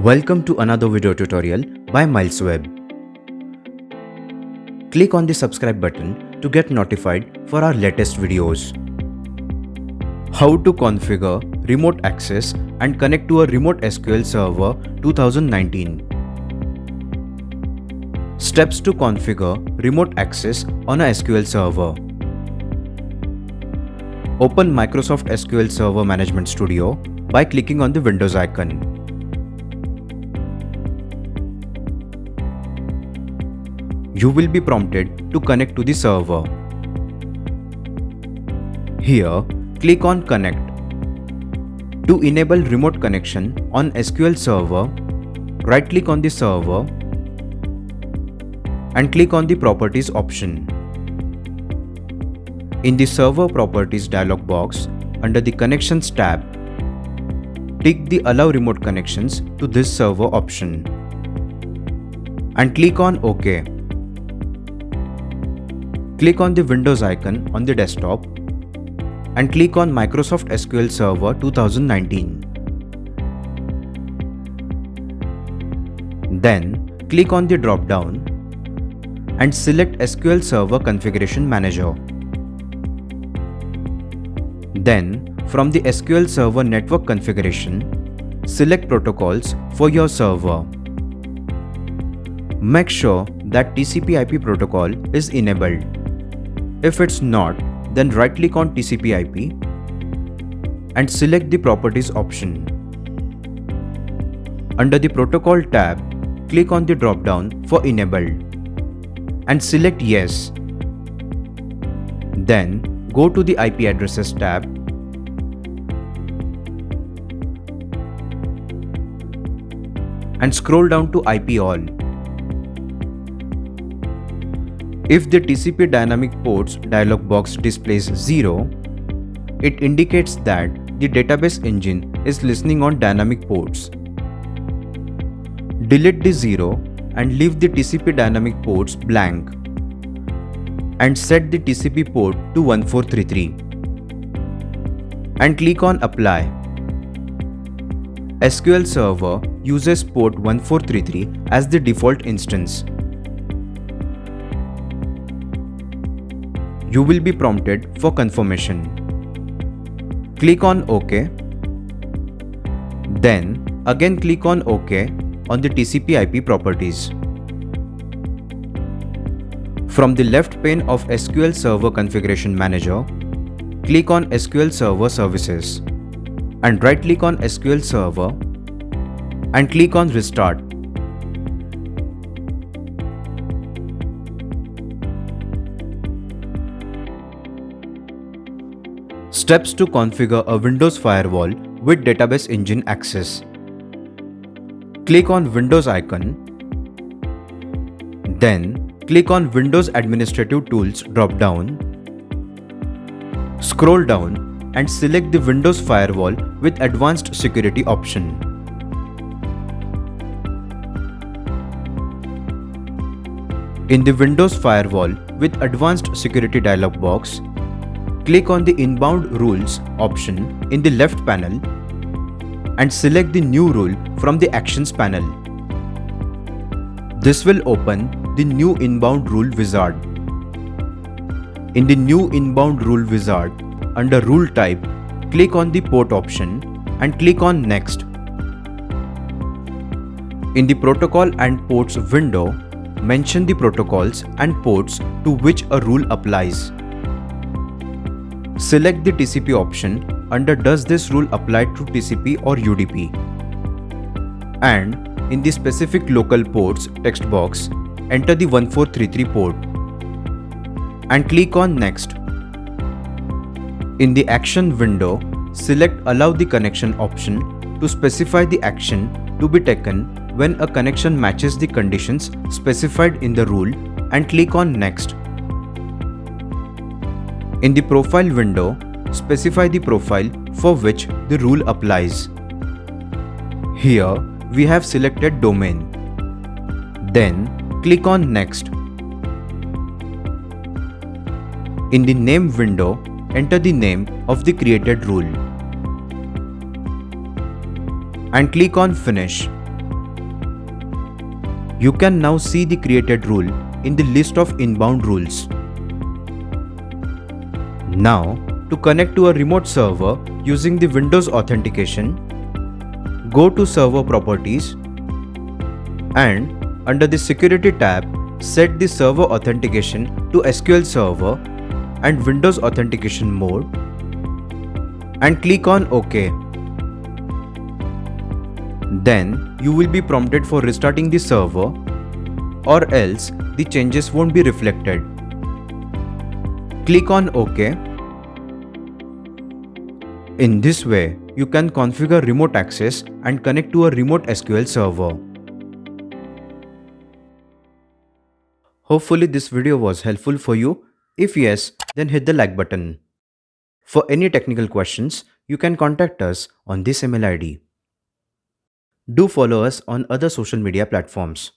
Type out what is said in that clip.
Welcome to another video tutorial by MilesWeb. Click on the subscribe button to get notified for our latest videos. How to configure remote access and connect to a remote SQL Server 2019. Steps to configure remote access on a SQL Server. Open Microsoft SQL Server Management Studio by clicking on the Windows icon. You will be prompted to connect to the server. Here, click on Connect. To enable remote connection on SQL Server, right-click on the server and click on the Properties option. In the Server Properties dialog box, under the Connections tab, tick the Allow Remote Connections to this server option and click on OK. Click on the Windows icon on the desktop and click on Microsoft SQL Server 2019. Then click on the drop-down and select SQL Server Configuration Manager. Then, from the SQL Server Network Configuration, select Protocols for your server. Make sure that TCP/IP protocol is enabled. If it's not, then right-click on TCP/IP and select the Properties option. Under the Protocol tab, click on the drop-down for Enabled and select Yes. Then, go to the IP Addresses tab and scroll down to IP All. If the TCP Dynamic Ports dialog box displays 0, it indicates that the database engine is listening on dynamic ports. Delete the 0 and leave the TCP Dynamic Ports blank and set the TCP port to 1433 and click on Apply. SQL Server uses port 1433 as the default instance. You will be prompted for confirmation. Click on OK. Then again click on OK on the TCP/IP properties. From the left pane of SQL Server Configuration Manager, click on SQL Server Services and right-click on SQL Server and click on Restart. Steps to configure a Windows firewall with Database Engine access. Click on Windows icon. Then click on Windows Administrative Tools drop-down. Scroll down and select the Windows Firewall with Advanced Security option. In the Windows Firewall with Advanced Security dialog box, click on the Inbound Rules option in the left panel and select the new rule from the Actions panel. This will open the new Inbound Rule Wizard. In the new Inbound Rule Wizard, under Rule Type, click on the Port option and click on Next. In the Protocol and Ports window, mention the protocols and ports to which a rule applies. Select the TCP option under Does this rule apply to TCP or UDP? And in the Specific Local Ports text box, enter the 1433 port and click on Next. In the Action window, select Allow the Connection option to specify the action to be taken when a connection matches the conditions specified in the rule and click on Next. In the Profile window, specify the profile for which the rule applies. Here, we have selected Domain. Then, click on Next. In the Name window, enter the name of the created rule and click on Finish. You can now see the created rule in the list of inbound rules. Now, to connect to a remote server using the Windows authentication, go to Server Properties and under the Security tab, set the server authentication to SQL Server and Windows Authentication mode and click on OK. Then you will be prompted for restarting the server, or else the changes won't be reflected. Click on OK. In this way, you can configure remote access and connect to a remote SQL server. Hopefully this video was helpful for you. If yes, then hit the like button. For any technical questions, you can contact us on this email ID. Do follow us on other social media platforms.